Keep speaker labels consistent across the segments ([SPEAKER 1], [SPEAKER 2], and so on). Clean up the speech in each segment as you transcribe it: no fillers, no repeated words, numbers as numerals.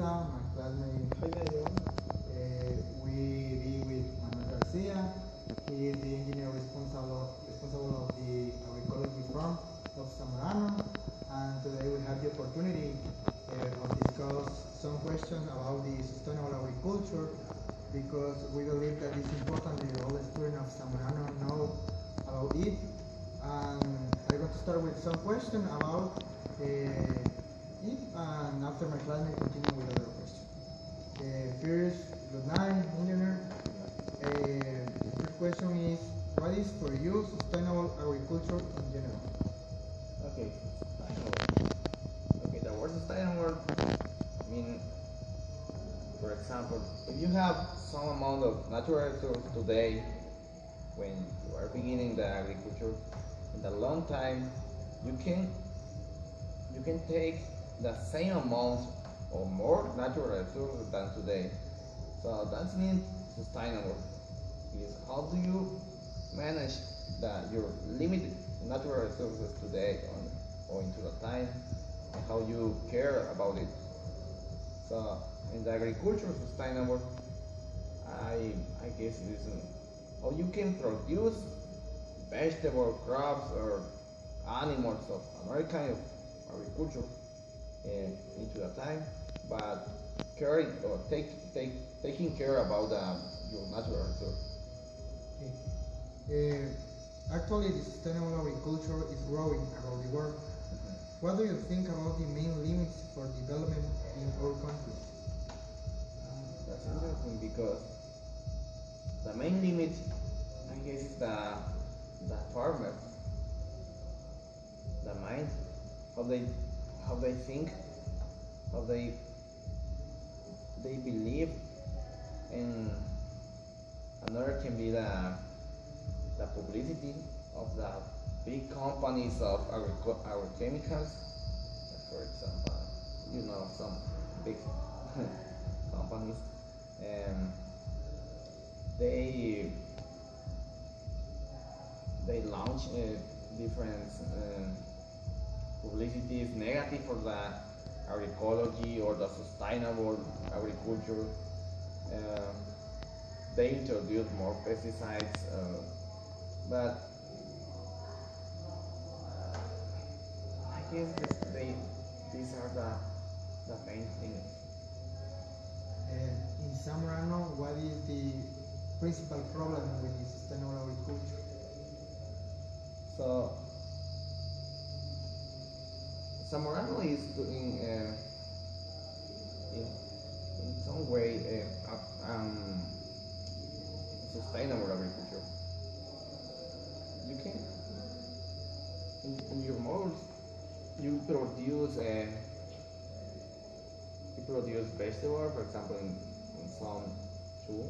[SPEAKER 1] Ariza, my classmate Jaime de León. We be with Manuel Garcia. He is the engineer responsible of the agroecology farm of Zamorano. And today we have the opportunity of discuss some questions about the sustainable agriculture, because we believe that it's important that all the students of Zamorano know about it. And I'm going to start with some questions about it, and after my classmate continue with other questions. First, good night, engineer. The first question is, what is for you sustainable agriculture in general?
[SPEAKER 2] Okay, sustainable. Okay, the word sustainable, I mean, for example, if you have some amount of natural resources today, when you are beginning the agriculture, in the long time, you can take the same amount or more natural resources than today. So that means sustainable. Is how do you manage your limited natural resources today or into the time, and how you care about it. So in the agriculture sustainable, I guess it is how you can produce vegetable crops or animals of another kind of agriculture into the time, but caring or taking care about your natural resources.
[SPEAKER 1] Actually, the sustainable agriculture is growing around the world. What do you think about the main limits for development in our countries?
[SPEAKER 2] That's interesting, because the main limit, I guess, is the farmers, the mind, how they think, how they believe, and another can be the publicity of the big companies of agrochemicals. For example, some big companies, and they launch different publicities negative for the agroecology or the sustainable agriculture. They introduce more pesticides, but I guess these are the main things.
[SPEAKER 1] In Zamorano, what is the principal problem with the sustainable agriculture?
[SPEAKER 2] So Zamorano is doing in some way sustainable agriculture. You can in your models you produce vegetable, for example, in some 2,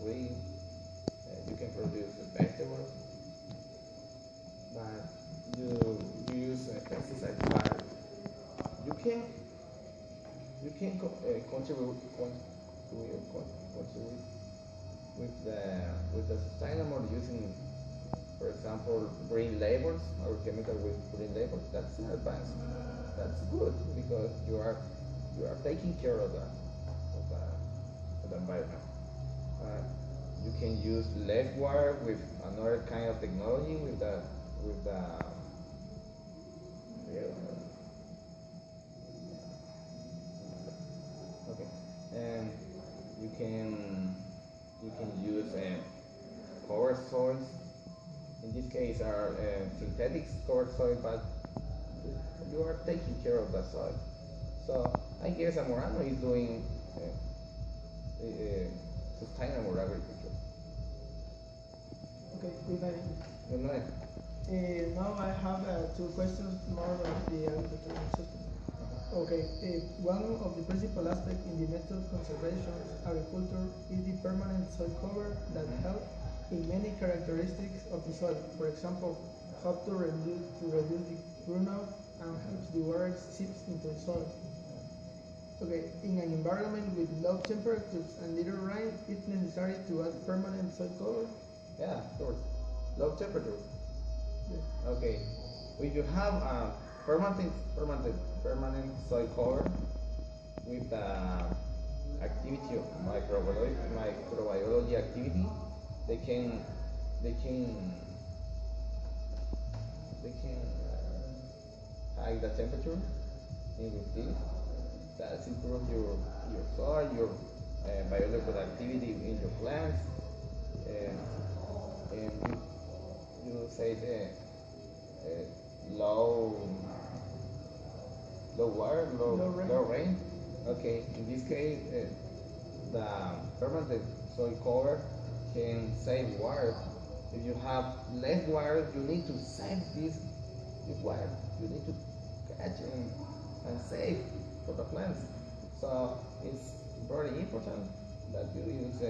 [SPEAKER 2] 3, you can produce vegetables, but you use pesticides, but you can contribute with the sustainable using, for example, green labels or chemical with green labels. That's an advance. That's good, because you are taking care of the environment. You can use less water with another kind of technology, with the okay, and you can use cover soils. In this case, are synthetic covered soil, but you are taking care of the soil. So I guess Zamorano is doing sustainable agriculture.
[SPEAKER 3] Okay, good night.
[SPEAKER 2] Good night.
[SPEAKER 3] Now I have 2 questions more of the agricultural system. Okay, one of the principal aspects in the method of conservation agriculture is the permanent soil cover that helps in many characteristics of the soil. For example, help to reduce the runoff and helps the water seeps into the soil. Okay, in an environment with low temperatures and little rain, it's necessary to add permanent soil cover.
[SPEAKER 2] Yeah, of course. Low temperatures.
[SPEAKER 3] Yeah.
[SPEAKER 2] Okay. If you have a permanent soil cover, with the activity of microbiology activity, they can they can they can hike the temperature in with this. That improves your soil, your biological activity in your plants, and you say the low low rain. Okay, in this case, the permanent soil cover can save water. If you have less water, you need to save this water. You need to catch and save for the plants. So it's very important that you use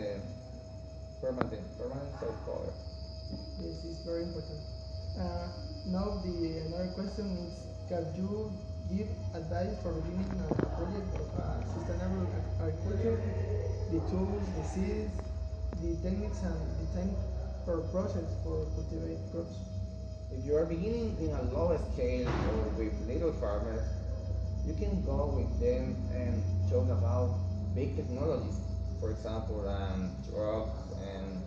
[SPEAKER 2] permanent soil cover.
[SPEAKER 3] Yes, it's very important. Now the another question is, can you give advice for beginning a project of sustainable agriculture? The tools, the seeds, the techniques, and the time per process for cultivate crops.
[SPEAKER 2] If you are beginning in a low scale or with little farmers, you can go with them and talk about big technologies. For example, trucks and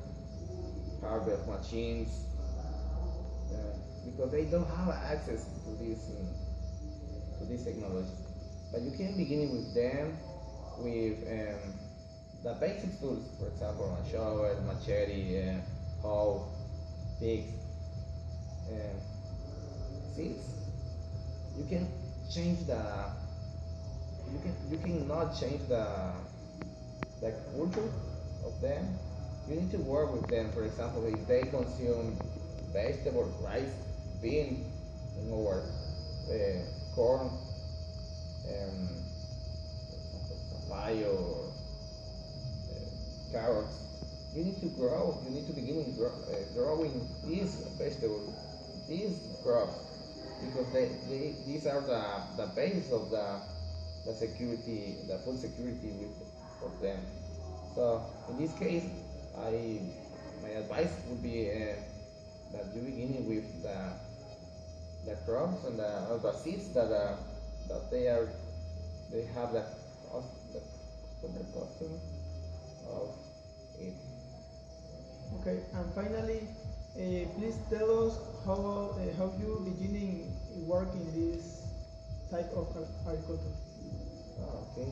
[SPEAKER 2] harvest machines, because they don't have access to this technology. But you can begin with them with the basic tools, for example, a shovel, machete, hoe, picks, seeds. You can change you cannot change the culture of them. You need to work with them. For example, if they consume vegetables, rice, beans, or corn, papaya, or carrots, you need to grow. You need to begin growing these vegetables, these crops, because these are the base of the security, the food security for them. So in this case, my advice would be that you begin with the crops and the seeds that they have the custom of it.
[SPEAKER 3] Okay, and finally, please tell us how you beginning work in this type of agriculture.
[SPEAKER 2] Okay,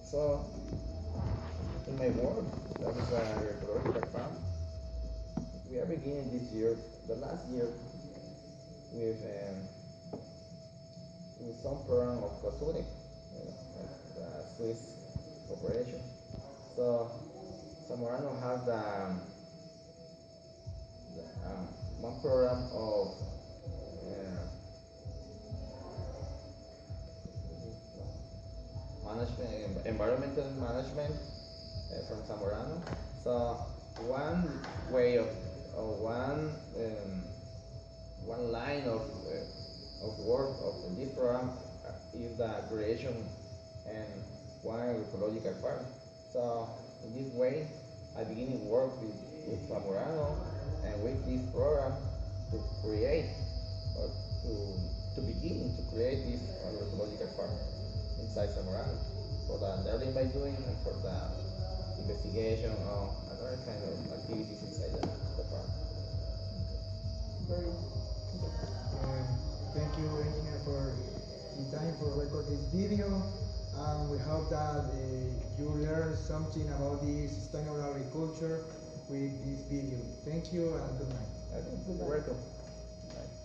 [SPEAKER 2] so in my work, that is a ecological farm. We are beginning this year, the last year, with some program of cosmetic, Swiss corporation. So Zamorano has one program of management, environmental management from Zamorano. So one way of one line of work of this program is the creation and one ecological farm. So in this way, I begin to work with Zamorano and with this program to create or to begin to create this agroecological farm inside Zamorano for the learning by doing and for the investigation or other kind of activities inside the farm.
[SPEAKER 3] Very
[SPEAKER 1] Thank you, Engineer, for the time for record this video. We hope that you learned something about the sustainable agriculture with this video. Thank you and good night.
[SPEAKER 2] You're welcome. Bye.